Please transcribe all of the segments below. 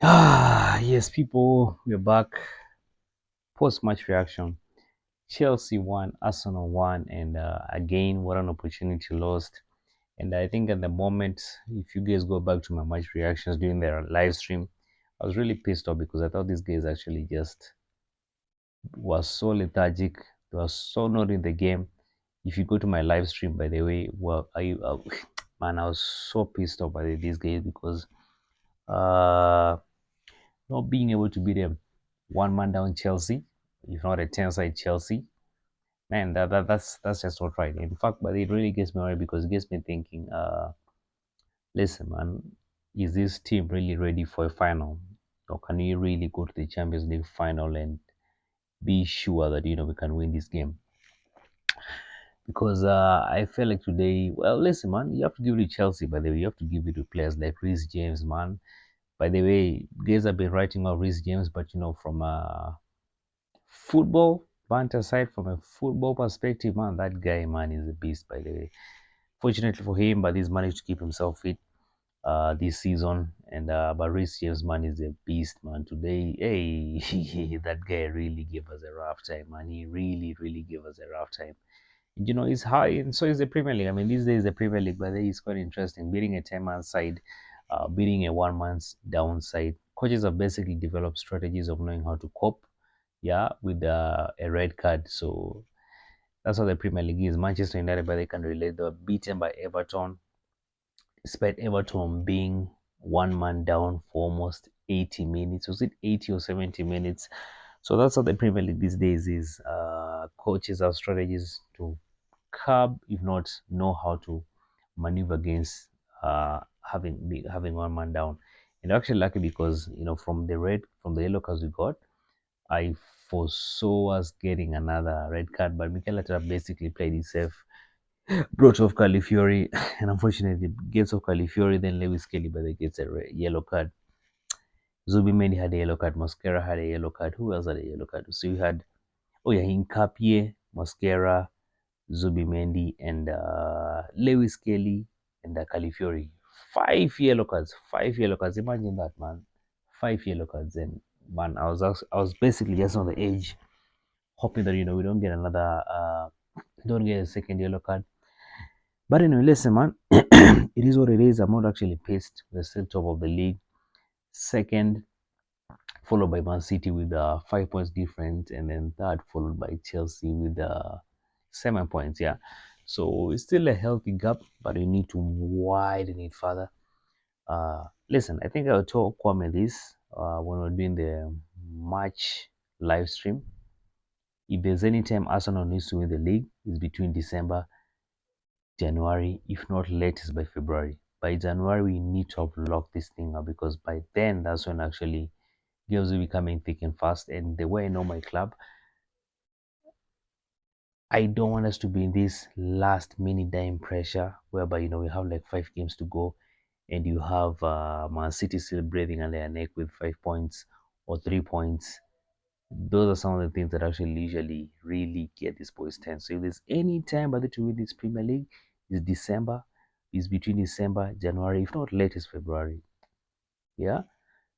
Yes, people, we're back. Post-match reaction. Chelsea won, Arsenal won, and again, what an opportunity lost. And I think at the moment, if you guys go back to my match reactions during their live stream, I was really pissed off because I thought these guys actually just was so lethargic. They were so not in the game. If you go to my live stream, by the way, well, man, I was so pissed off by these guys because uh not being able to beat a one man down Chelsea, if not a 10 side Chelsea, man, that's just not right. In fact, but it really gets me worried because it gets me thinking, listen, man, is this team really ready for a final? Or can we really go to the Champions League final and be sure that we can win this game? Because I feel like today, well, listen, man, you have to give it to Chelsea, by the way. You have to give it to players like Reece James, man. By the way, guys have been writing about Reece James, but from football banter side, from a football perspective, man, that guy, man, is a beast, by the way. Fortunately for him, but he's managed to keep himself fit this season. And but Reece James, man, is a beast, man. Today, hey, that guy really gave us a rough time, man. He really, really gave us a rough time. It's high, and so is the Premier League. I mean, these days the Premier League, but it's quite interesting. Beating a 10-man side, beating a one-man's downside. Coaches have basically developed strategies of knowing how to cope, yeah, with a red card. So that's what the Premier League is. Manchester United, but they can relate. They were beaten by Everton, despite Everton being one man down for almost 80 minutes. Was it 80 or 70 minutes? So that's what the Premier League these days is. Coaches have strategies to curb, if not know how to maneuver against having one man down. And actually lucky because from the yellow cards we got, I foresaw us getting another red card, but Mikel Arteta basically played it safe, brought off Califiori, and unfortunately gets off Califiori, then Lewis Kelly, but they gets a yellow card. Zubimendi had a yellow card, Mosquera had a yellow card. Who else had a yellow card? So you had, oh yeah, Hincapie, Mosquera, Zubimendi, and Lewis Kelly, and Califiori. Five yellow cards. Five yellow cards. Imagine that, man. Five yellow cards. And man, I was basically just on the edge, hoping that we don't get another, don't get a second yellow card. But anyway, listen, man, it is what it is. I'm not actually pissed. We're still top of the league, second, followed by Man City with 5 points difference, and then third followed by Chelsea with 7 points. Yeah, so it's still a healthy gap, but we need to widen it further. Listen, I think I'll tell Kwame this when we're doing the match live stream. If there's any time Arsenal needs to win the league, it's between December, January, if not latest by February. By January, we need to have locked this thing up because by then, that's when actually games will be coming thick and fast. And the way I know my club, I don't want us to be in this last minute dying pressure whereby we have like 5 games to go and you have Man City still breathing on their neck with 5 points or 3 points. Those are some of the things that actually usually really get these boys tense. So if there's any time by the to win this Premier League, is December, is between December, January, if not latest February. Yeah.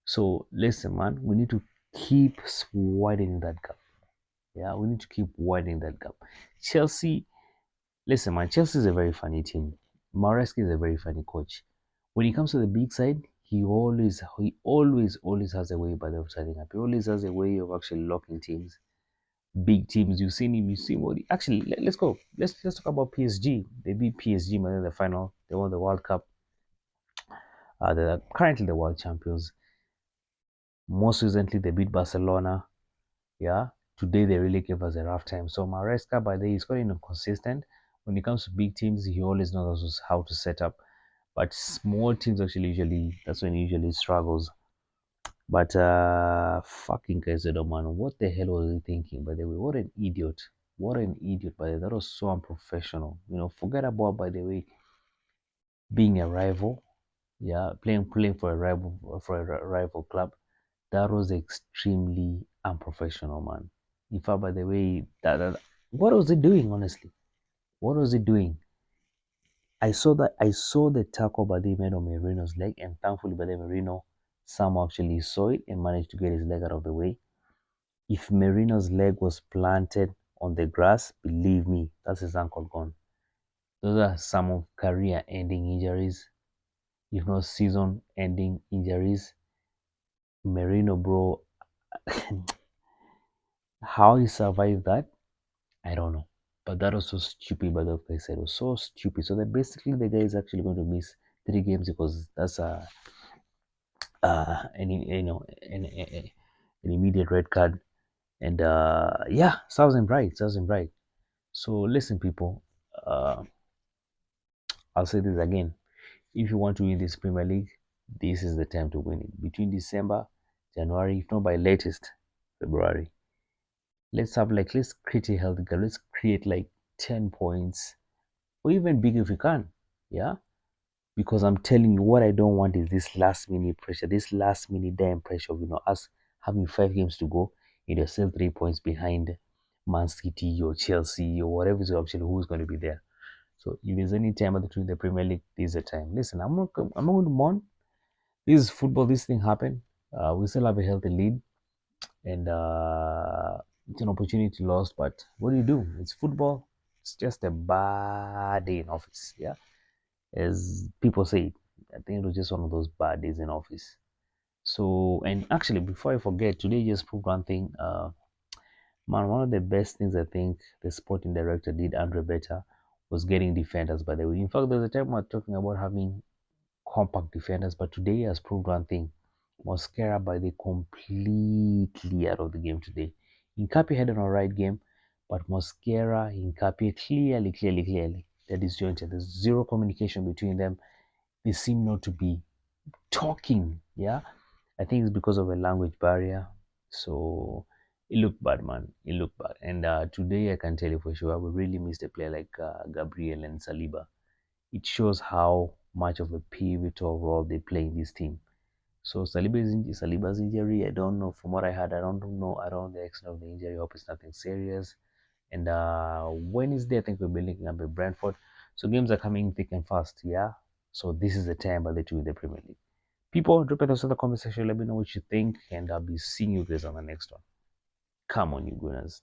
So listen, man, we need to keep widening that gap. Yeah, we need to keep widening that gap. Chelsea, listen, man, Chelsea is a very funny team. Maresca is a very funny coach. When it comes to the big side, he always has a way by the of setting up. He always has a way of actually locking teams, big teams. You've seen him. You see what? Actually, let's go. Let's talk about PSG. They beat PSG man in the final. They won the World Cup. They're currently the world champions. Most recently, they beat Barcelona. Yeah. Today they really gave us a rough time. So Maresca, by the way, is quite inconsistent. When it comes to big teams, he always knows how to set up. But small teams actually usually that's when he usually struggles. But fucking Caicedo, man, what the hell was he thinking? By the way, what an idiot! What an idiot! By the way, that was so unprofessional. Forget about by the way being a rival. Yeah, playing for a rival club. That was extremely unprofessional, man. In fact, by the way, what was he doing? Honestly, what was he doing? I saw the tackle by the man on Merino's leg, and thankfully, by the Merino Sam actually saw it and managed to get his leg out of the way. If Merino's leg was planted on the grass, believe me, that's his ankle gone. Those are some of career ending injuries, if not season ending injuries. Merino, bro, how he survived that, I don't know. But that was so stupid by the guy said. It was so stupid. So that basically the guy is actually going to miss 3 games because that's any an immediate red card. And yeah, serves him right, serves him right. So listen, people, uh, I'll say this again. If you want to win this Premier League, this is the time to win it. Between December, January, if not by latest February, let's create a healthy goal. Let's create like 10 points or even bigger if we can. Yeah. Because I'm telling you, what I don't want is this last minute pressure, this last minute damn pressure of us having 5 games to go, and you're still 3 points behind Man City or Chelsea or whatever is actually who's going to be there. So if there's any time between the Premier League, this is the time. Listen, I'm not going to mourn. This is football. This thing happened. We still have a healthy lead, and it's an opportunity lost. But what do? It's football. It's just a bad day in office. Yeah, as people say. I think it was just one of those bad days in office. So, and actually, before I forget, today just proved one thing. Man, one of the best things I think the sporting director did, Andre Beta, was getting defenders. By the way, in fact, there's a time we we're talking about having compact defenders, but today he has proved one thing. Mosquera by the completely out of the game today. Incapi had an alright game, but Mosquera, Incapi clearly, they're disjointed. There's zero communication between them. They seem not to be talking. Yeah, I think it's because of a language barrier. So it looked bad, man. It looked bad. And today, I can tell you for sure, I would really miss a player like Gabriel and Saliba. It shows how much of a pivotal role they play in this team. So Saliba's injury, I don't know. From what I heard, I don't know. I don't know the extent of the injury. I hope it's nothing serious. And Wednesday, I think we'll be linking up with Brentford. So games are coming thick and fast. Yeah. So this is the time by the two in the Premier League. People, drop it in the comment section. Let me know what you think, and I'll be seeing you guys on the next one. Come on, you gunners.